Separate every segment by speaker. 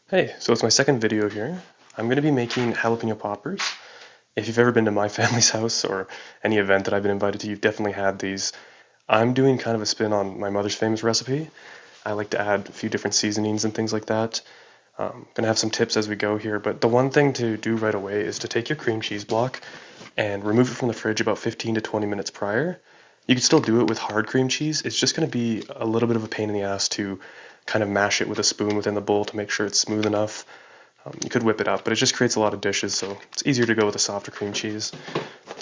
Speaker 1: Hey, so it's my second video here. I'm going to be making jalapeno poppers. If you've ever been to my family's house or any event that I've been invited to, you've definitely had these. I'm doing kind of a spin on my mother's famous recipe. I like to add a few different seasonings and things like that. Gonna have some tips as we go here, but the one thing to do right away is to take your cream cheese block and remove it from the fridge about 15 to 20 minutes prior. You can still do it with hard cream cheese. It's just going to be a little bit of a pain in the ass to kind of mash it with a spoon within the bowl to make sure it's smooth enough. You could whip it up, but it just creates a lot of dishes, so it's easier to go with a softer cream cheese.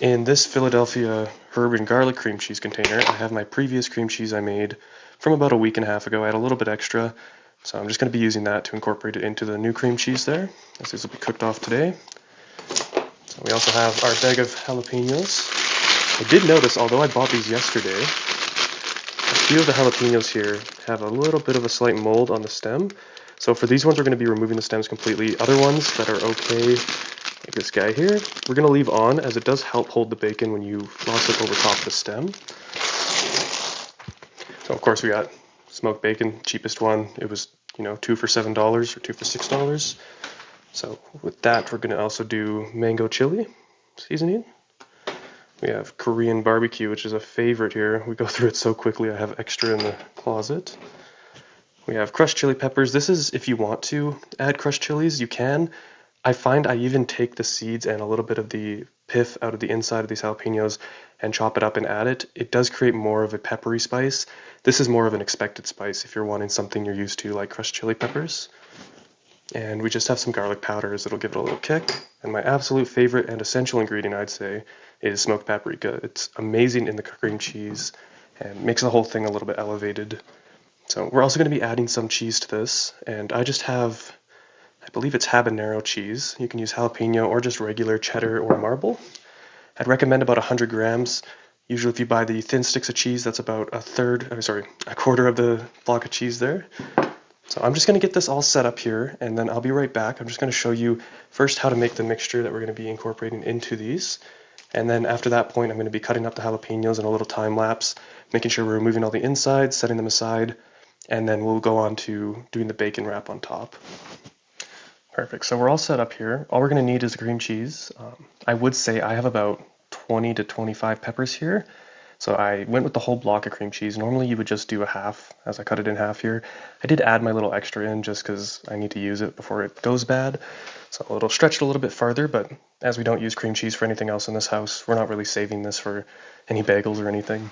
Speaker 1: In this Philadelphia herb and garlic cream cheese container, I have my previous cream cheese I made from about a week and a half ago. I had a little bit extra, so I'm just going to be using that to incorporate it into the new cream cheese there, as these will be cooked off today. So we also have our bag of jalapenos. I did notice, although I bought these yesterday, a few of the jalapenos here have a little bit of a slight mold on the stem. So for these ones, we're going to be removing the stems completely. Other ones that are okay, like this guy here, we're going to leave on as it does help hold the bacon when you floss it over top of the stem. So of course we got smoked bacon, cheapest one. It was, 2 for $7 or 2 for $6. So with that, we're going to also do mango chili seasoning. We have Korean barbecue, which is a favorite here. We go through it so quickly, I have extra in the closet. We have crushed chili peppers. This is if you want to add crushed chilies, you can. I find I even take the seeds and a little bit of the pith out of the inside of these jalapenos and chop it up and add it. It does create more of a peppery spice. This is more of an expected spice if you're wanting something you're used to, like crushed chili peppers. And we just have some garlic powders that'll give it a little kick. And my absolute favorite and essential ingredient, I'd say, is smoked paprika. It's amazing in the cream cheese and makes the whole thing a little bit elevated. So we're also going to be adding some cheese to this, and I just have, I believe it's habanero cheese. You can use jalapeno or just regular cheddar or marble. I'd recommend about 100 grams. Usually if you buy the thin sticks of cheese, that's about a quarter of the block of cheese there. So I'm just going to get this all set up here, and then I'll be right back. I'm just going to show you first how to make the mixture that we're going to be incorporating into these. And then after that point, I'm going to be cutting up the jalapenos in a little time lapse, making sure we're removing all the insides, setting them aside, and then we'll go on to doing the bacon wrap on top. Perfect, so we're all set up here. All we're going to need is cream cheese. I would say I have about 20 to 25 peppers here. So I went with the whole block of cream cheese. Normally you would just do a half, as I cut it in half here. I did add my little extra in just because I need to use it before it goes bad. So it'll stretch it a little bit farther, but as we don't use cream cheese for anything else in this house, we're not really saving this for any bagels or anything.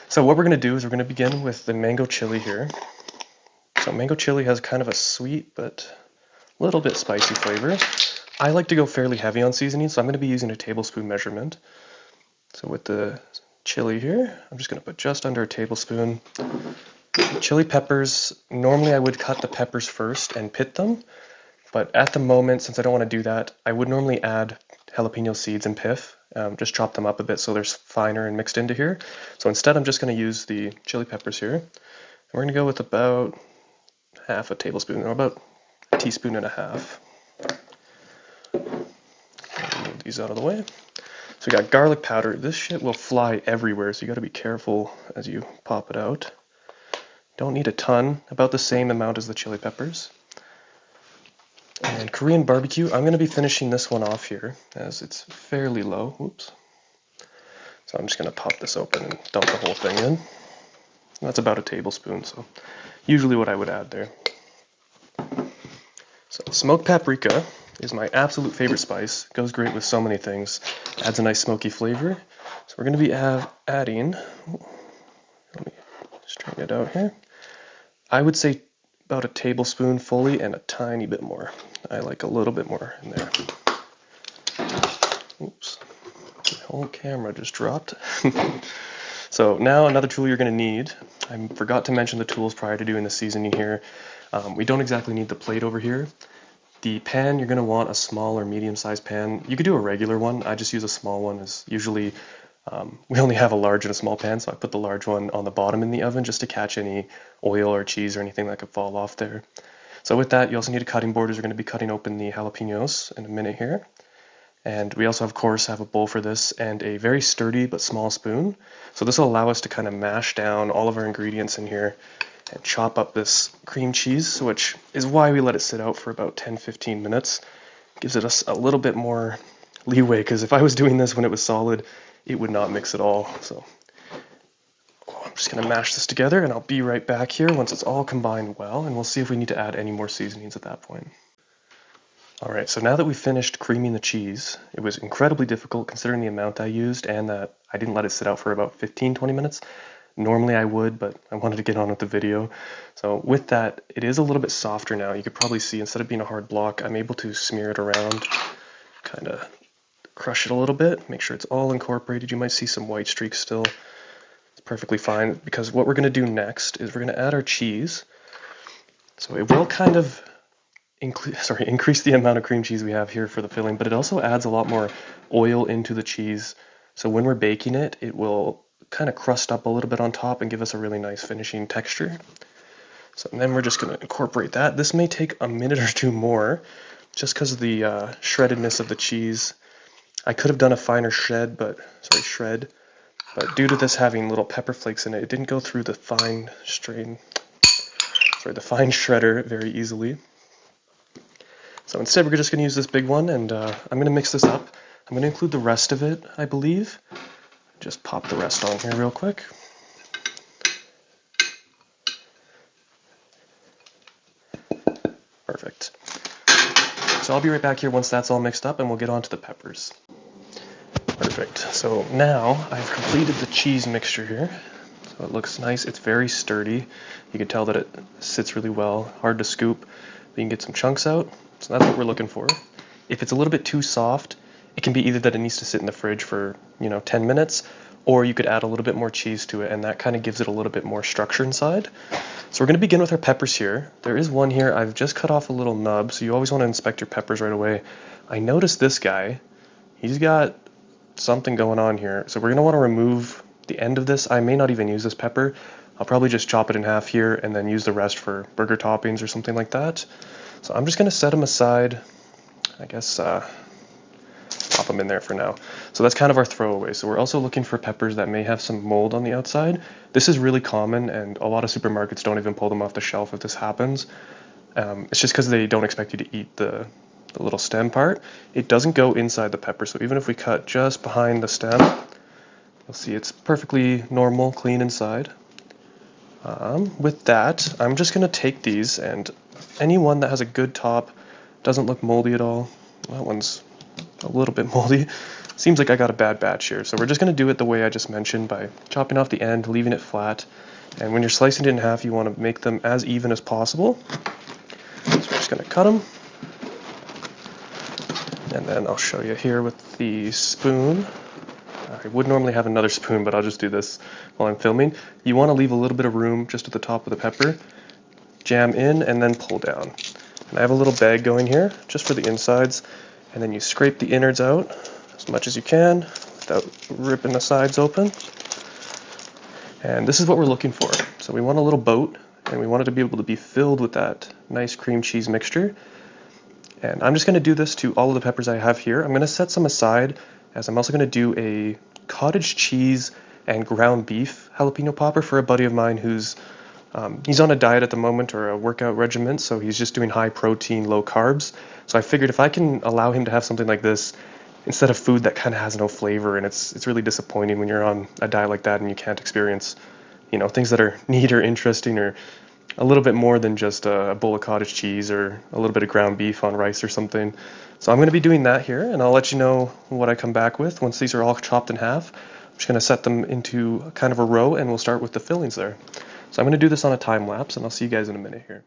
Speaker 1: So what we're going to do is we're going to begin with the mango chili here. So mango chili has kind of a sweet but a little bit spicy flavor. I like to go fairly heavy on seasoning, so I'm going to be using a tablespoon measurement. So with the chili here, I'm just going to put just under a tablespoon. Chili peppers, normally I would cut the peppers first and pit them, but at the moment, since I don't want to do that, I would normally add jalapeno seeds and pith, just chop them up a bit so they're finer and mixed into here. So instead I'm just going to use the chili peppers here. And we're going to go with about half a tablespoon, or about a teaspoon and a half. Move these out of the way. So we got garlic powder. This shit will fly everywhere, so you got to be careful as you pop it out. Don't need a ton, about the same amount as the chili peppers. And Korean barbecue, I'm going to be finishing this one off here as it's fairly low. Oops. So I'm just going to pop this open and dump the whole thing in. That's about a tablespoon, so usually what I would add there. So smoked paprika is my absolute favorite spice. Goes great with so many things. Adds a nice smoky flavor. So we're going to be adding, let me straighten it out here. I would say about a tablespoon fully and a tiny bit more. I like a little bit more in there. Oops, the whole camera just dropped. So now another tool you're going to need. I forgot to mention the tools prior to doing the seasoning here. We don't exactly need the plate over here. The pan, you're going to want a small or medium-sized pan. You could do a regular one. I just use a small one. As usually we only have a large and a small pan, so I put the large one on the bottom in the oven just to catch any oil or cheese or anything that could fall off there. So with that, you also need a cutting board as we're going to be cutting open the jalapenos in a minute here. And we also, of course, have a bowl for this and a very sturdy but small spoon. So this will allow us to kind of mash down all of our ingredients in here and chop up this cream cheese, which is why we let it sit out for about 10-15 minutes. Gives it us a little bit more leeway, because if I was doing this when it was solid, it would not mix at all. So I'm just going to mash this together, and I'll be right back here once it's all combined well, and we'll see if we need to add any more seasonings at that point. Alright, so now that we've finished creaming the cheese, it was incredibly difficult considering the amount I used and that I didn't let it sit out for about 15-20 minutes. Normally I would, but I wanted to get on with the video. So with that, it is a little bit softer now. You could probably see, instead of being a hard block, I'm able to smear it around, kind of crush it a little bit, make sure it's all incorporated. You might see some white streaks still. It's perfectly fine, because what we're going to do next is we're going to add our cheese. So it will kind of increase the amount of cream cheese we have here for the filling, but it also adds a lot more oil into the cheese. So when we're baking it, it will kind of crust up a little bit on top and give us a really nice finishing texture. So then we're just going to incorporate that. This may take a minute or two more, just because of the shreddedness of the cheese. I could have done a finer shred, but due to this having little pepper flakes in it, it didn't go through the fine shredder very easily. So instead, we're just going to use this big one, and I'm going to mix this up. I'm going to include the rest of it, I believe. Just pop the rest on here real quick. Perfect. So I'll be right back here once that's all mixed up, and we'll get on to the peppers. Perfect. So now I've completed the cheese mixture here. So it looks nice. It's very sturdy. You can tell that it sits really well. Hard to scoop, but you can get some chunks out. So that's what we're looking for. If it's a little bit too soft, it can be either that it needs to sit in the fridge for 10 minutes, or you could add a little bit more cheese to it, and that kind of gives it a little bit more structure inside. So we're going to begin with our peppers here. There is one here. I've just cut off a little nub, so you always want to inspect your peppers right away. I noticed this guy. He's got something going on here. So we're going to want to remove the end of this. I may not even use this pepper. I'll probably just chop it in half here and then use the rest for burger toppings or something like that. So I'm just going to set them aside. I guess pop them in there for now. So that's kind of our throwaway. So we're also looking for peppers that may have some mold on the outside. This is really common, and a lot of supermarkets don't even pull them off the shelf if this happens. It's just because they don't expect you to eat the little stem part. It doesn't go inside the pepper, so even if we cut just behind the stem, you'll see it's perfectly normal, clean inside. With that, I'm just going to take these, and any one that has a good top, doesn't look moldy at all. That one's a little bit moldy. Seems like I got a bad batch here. So we're just going to do it the way I just mentioned, by chopping off the end, leaving it flat. And when you're slicing it in half, you want to make them as even as possible. So we're just going to cut them. And then I'll show you here with the spoon. I would normally have another spoon, but I'll just do this while I'm filming. You want to leave a little bit of room just at the top of the pepper. Jam in and then pull down. And I have a little bag going here just for the insides. And then you scrape the innards out as much as you can without ripping the sides open. And this is what we're looking for. So we want a little boat, and we want it to be able to be filled with that nice cream cheese mixture. And I'm just going to do this to all of the peppers I have here. I'm going to set some aside, as I'm also going to do a cottage cheese and ground beef jalapeno popper for a buddy of mine who's he's on a diet at the moment, or a workout regimen, so he's just doing high protein, low carbs. So I figured if I can allow him to have something like this instead of food that kind of has no flavor, and it's really disappointing when you're on a diet like that and you can't experience, things that are neat or interesting, or a little bit more than just a bowl of cottage cheese or a little bit of ground beef on rice or something. So I'm going to be doing that here, and I'll let you know what I come back with once these are all chopped in half. I'm just going to set them into kind of a row, and we'll start with the fillings there. So I'm going to do this on a time lapse, and I'll see you guys in a minute here.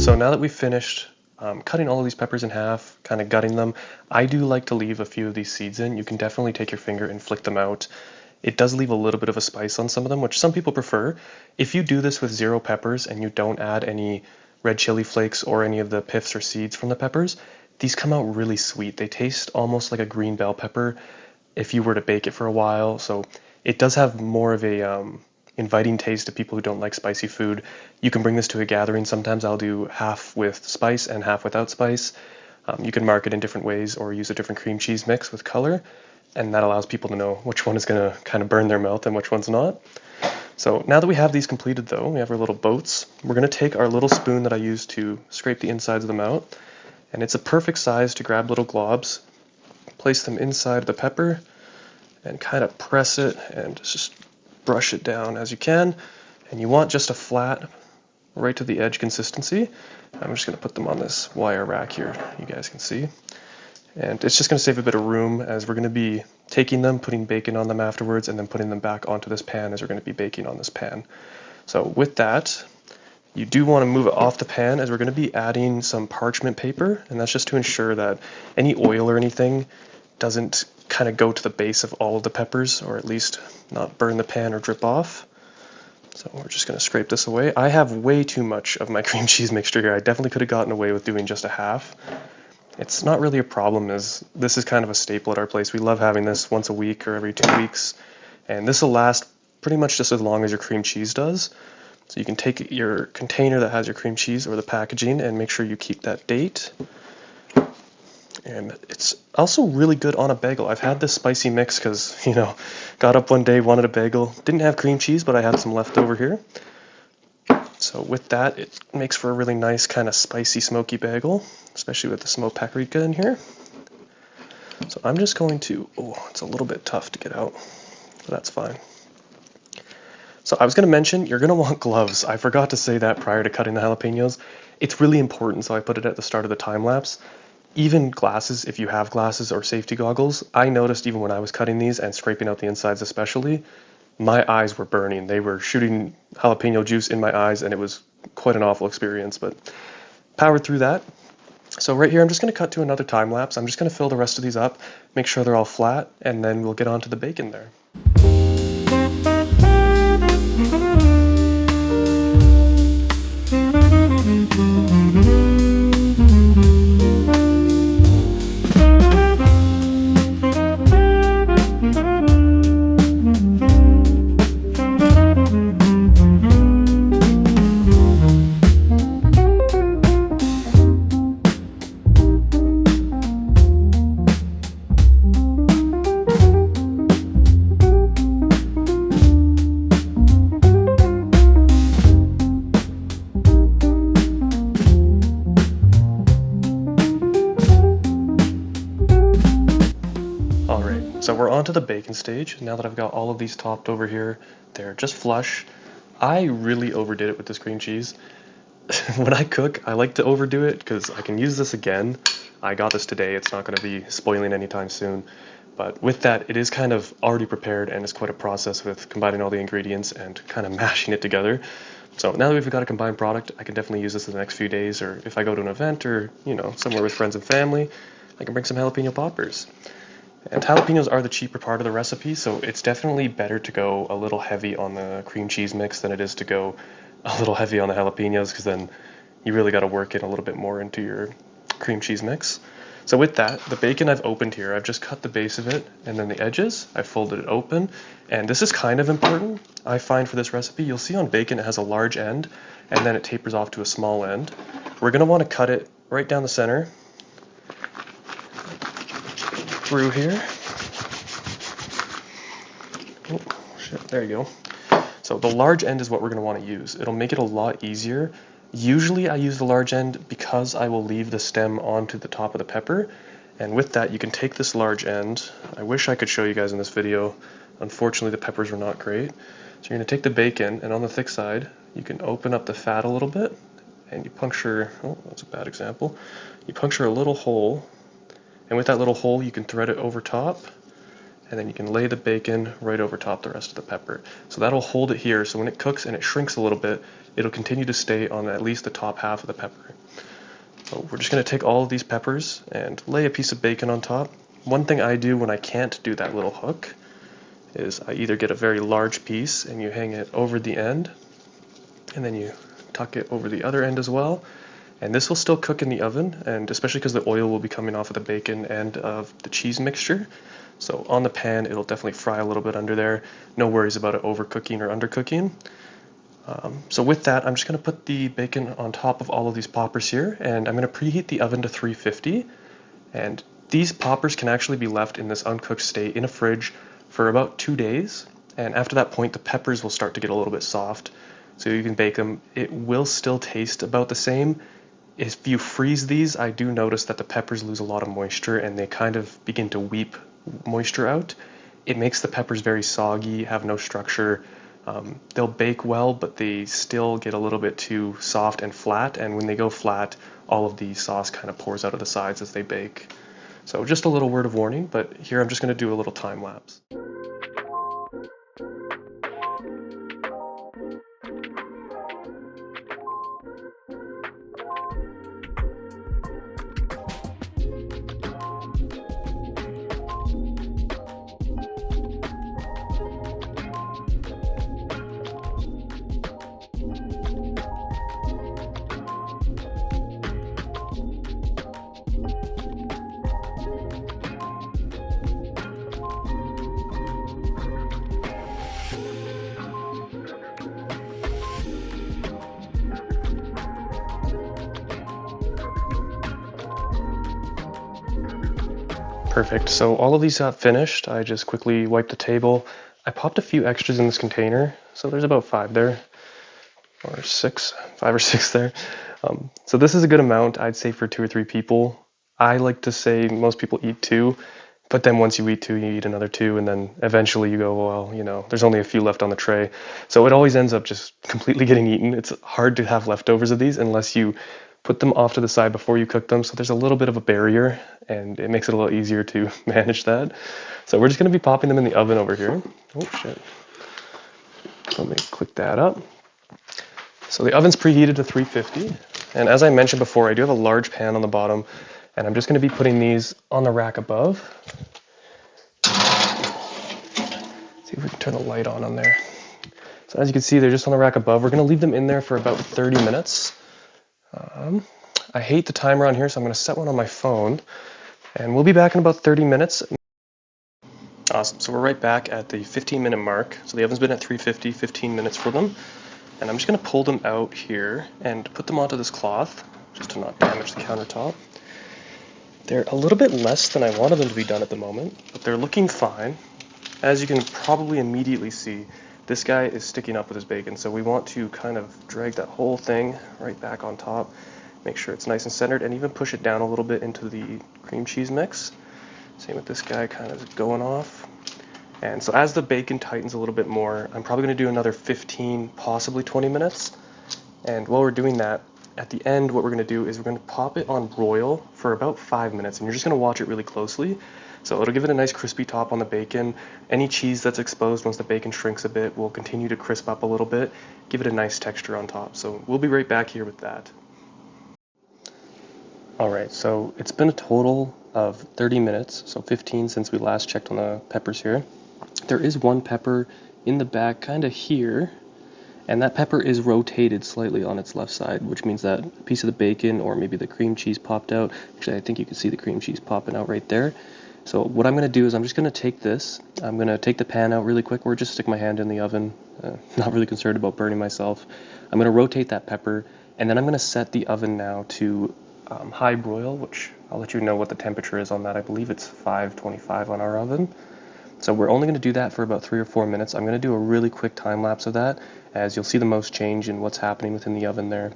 Speaker 1: So now that we've finished cutting all of these peppers in half, kind of gutting them, I do like to leave a few of these seeds in. You can definitely take your finger and flick them out. It does leave a little bit of a spice on some of them, which some people prefer. If you do this with 0 peppers and you don't add any red chili flakes or any of the pips or seeds from the peppers, these come out really sweet. They taste almost like a green bell pepper if you were to bake it for a while. So it does have more of a inviting taste to people who don't like spicy food. You can bring this to a gathering. Sometimes I'll do half with spice and half without spice. You can mark it in different ways or use a different cream cheese mix with color, and that allows people to know which one is going to kind of burn their mouth and which one's not. So now that we have these completed though, we have our little boats, we're going to take our little spoon that I use to scrape the insides of them out, and it's a perfect size to grab little globs, place them inside the pepper, and kind of press it and just brush it down as you can. And you want just a flat, right to the edge consistency. I'm just going to put them on this wire rack here, you guys can see. And it's just going to save a bit of room as we're going to be taking them, putting bacon on them afterwards, and then putting them back onto this pan as we're going to be baking on this pan. So with that, you do want to move it off the pan as we're going to be adding some parchment paper, and that's just to ensure that any oil or anything doesn't kind of go to the base of all of the peppers, or at least not burn the pan or drip off. So we're just going to scrape this away. I have way too much of my cream cheese mixture here. I definitely could have gotten away with doing just a half. It's not really a problem, as this is kind of a staple at our place. We love having this once a week or every 2 weeks, and this will last pretty much just as long as your cream cheese does. So you can take your container that has your cream cheese or the packaging and make sure you keep that date. And it's also really good on a bagel. I've had this spicy mix because, got up one day, wanted a bagel. Didn't have cream cheese, but I had some left over here. So with that, it makes for a really nice kind of spicy, smoky bagel, especially with the smoked paprika in here. So I'm just going to, it's a little bit tough to get out, but that's fine. So I was going to mention, you're going to want gloves. I forgot to say that prior to cutting the jalapenos. It's really important, so I put it at the start of the time lapse. Even glasses, if you have glasses or safety goggles, I noticed even when I was cutting these and scraping out the insides especially, my eyes were burning. They were shooting jalapeno juice in my eyes, and it was quite an awful experience, but powered through that. So right here, I'm just going to cut to another time lapse. I'm just going to fill the rest of these up, make sure they're all flat, and then we'll get on to the bacon there. So we're on to the bacon stage. Now that I've got all of these topped over here, they're just flush. I really overdid it with this cream cheese. When I cook, I like to overdo it because I can use this again. I got this today. It's not going to be spoiling anytime soon. But with that, it is kind of already prepared, and it's quite a process with combining all the ingredients and kind of mashing it together. So now that we've got a combined product, I can definitely use this in the next few days, or if I go to an event or, somewhere with friends and family, I can bring some jalapeno poppers. And jalapenos are the cheaper part of the recipe, so it's definitely better to go a little heavy on the cream cheese mix than it is to go a little heavy on the jalapenos, because then you really got to work it a little bit more into your cream cheese mix. So with that, the bacon I've opened here, I've just cut the base of it, and then the edges, I folded it open. And this is kind of important, I find, for this recipe. You'll see on bacon it has a large end, and then it tapers off to a small end. We're going to want to cut it right down the center, through here. Oh, shit, there you go. So the large end is what we're going to want to use. It'll make it a lot easier. Usually I use the large end because I will leave the stem onto the top of the pepper, and with that you can take this large end. I wish I could show you guys in this video. Unfortunately the peppers were not great. So you're going to take the bacon, and on the thick side you can open up the fat a little bit, and you puncture, that's a bad example, you puncture a little hole. And with that little hole, you can thread it over top, and then you can lay the bacon right over top the rest of the pepper. So that'll hold it here, so when it cooks and it shrinks a little bit, it'll continue to stay on at least the top half of the pepper. So we're just going to take all of these peppers and lay a piece of bacon on top. One thing I do when I can't do that little hook is I either get a very large piece and you hang it over the end, and then you tuck it over the other end as well. And this will still cook in the oven, and especially because the oil will be coming off of the bacon and of the cheese mixture. So on the pan, it'll definitely fry a little bit under there. No worries about it overcooking or undercooking. So with that, I'm just going to put the bacon on top of all of these poppers here, and I'm going to preheat the oven to 350. And these poppers can actually be left in this uncooked state in a fridge for about 2 days. And after that point, the peppers will start to get a little bit soft, so you can bake them. It will still taste about the same. If you freeze these, I do notice that the peppers lose a lot of moisture and they kind of begin to weep moisture out. It makes the peppers very soggy, have no structure. They'll bake well, but they still get a little bit too soft and flat, and when they go flat, all of the sauce kind of pours out of the sides as they bake. So just a little word of warning, but here I'm just going to do a little time lapse. Perfect, so all of these got finished. I just quickly wiped the table. I popped a few extras in this container, so there's about 5 there, or 5 or 6 there. So this is a good amount, I'd say, for 2 or 3 people. I like to say most people eat 2, but then once you eat 2, you eat another 2, and then eventually you go, well, you know, there's only a few left on the tray. So it always ends up just completely getting eaten. It's hard to have leftovers of these unless you put them off to the side before you cook them, so there's a little bit of a barrier, and it makes it a little easier to manage that. So we're just going to be popping them in the oven over here. Oh shit. Let me click that up. So the oven's preheated to 350, and as I mentioned before, I do have a large pan on the bottom, and I'm just going to be putting these on the rack above. See if we can turn the light on there. So as you can see, they're just on the rack above. We're going to leave them in there for about 30 minutes. I hate the timer on here, so I'm going to set one on my phone, and we'll be back in about 30 minutes. Awesome, so we're right back at the 15-minute mark. So the oven's been at 350, 15 minutes for them, and I'm just going to pull them out here and put them onto this cloth, just to not damage the countertop. They're a little bit less than I wanted them to be done at the moment, but they're looking fine. As you can probably immediately see, this guy is sticking up with his bacon, so we want to kind of drag that whole thing right back on top, make sure it's nice and centered, and even push it down a little bit into the cream cheese mix. Same with this guy, kind of going off. And so as the bacon tightens a little bit more, I'm probably going to do another 15, possibly 20 minutes. And while we're doing that, at the end, what we're going to do is we're going to pop it on broil for about 5 minutes, and you're just going to watch it really closely. So it'll give it a nice crispy top on the bacon. Any cheese that's exposed once the bacon shrinks a bit will continue to crisp up a little bit, give it a nice texture on top. So we'll be right back here with that. Alright, so it's been a total of 30 minutes, so 15 since we last checked on the peppers here. There is one pepper in the back, kind of here, and that pepper is rotated slightly on its left side, which means that a piece of the bacon or maybe the cream cheese popped out. Actually, I think you can see the cream cheese popping out right there. So what I'm going to do is I'm just going to take this, I'm going to take the pan out really quick, or just stick my hand in the oven, not really concerned about burning myself. I'm going to rotate that pepper, and then I'm going to set the oven now to high broil, which I'll let you know what the temperature is on that. I believe it's 525 on our oven. So we're only going to do that for about 3 or 4 minutes. I'm going to do a really quick time lapse of that, as you'll see the most change in what's happening within the oven there.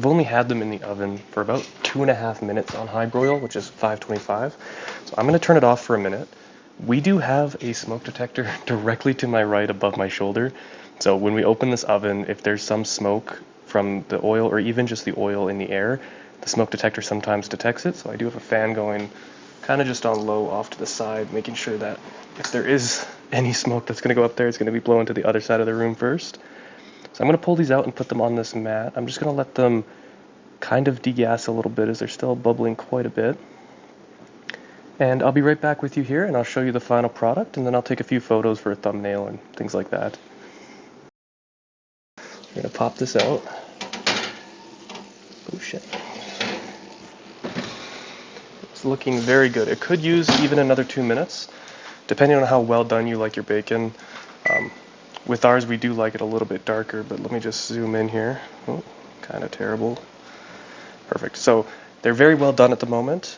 Speaker 1: I've only had them in the oven for about 2.5 minutes on high broil, which is 525. So I'm going to turn it off for a minute. We do have a smoke detector directly to my right above my shoulder. So when we open this oven, if there's some smoke from the oil or even just the oil in the air, the smoke detector sometimes detects it. So I do have a fan going kind of just on low off to the side, making sure that if there is any smoke that's going to go up there, it's going to be blowing to the other side of the room first. So I'm going to pull these out and put them on this mat. I'm just going to let them kind of degas a little bit as they're still bubbling quite a bit. And I'll be right back with you here and I'll show you the final product, and then I'll take a few photos for a thumbnail and things like that. I'm going to pop this out. Oh shit. It's looking very good. It could use even another 2 minutes, depending on how well done you like your bacon. With ours, we do like it a little bit darker, but let me just zoom in here. Oh, kind of terrible. Perfect. So they're very well done at the moment.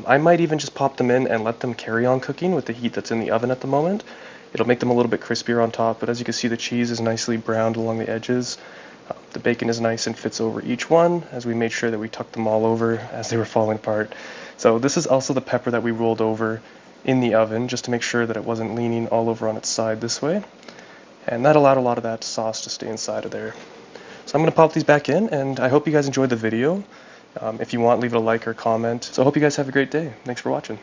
Speaker 1: I might even just pop them in and let them carry on cooking with the heat that's in the oven at the moment. It'll make them a little bit crispier on top, but as you can see, the cheese is nicely browned along the edges. The bacon is nice and fits over each one, as we made sure that we tucked them all over as they were falling apart. So this is also the pepper that we rolled over in the oven, just to make sure that it wasn't leaning all over on its side this way. And that allowed a lot of that sauce to stay inside of there. So I'm going to pop these back in, and I hope you guys enjoyed the video. If you want, leave it a like or comment. So I hope you guys have a great day. Thanks for watching.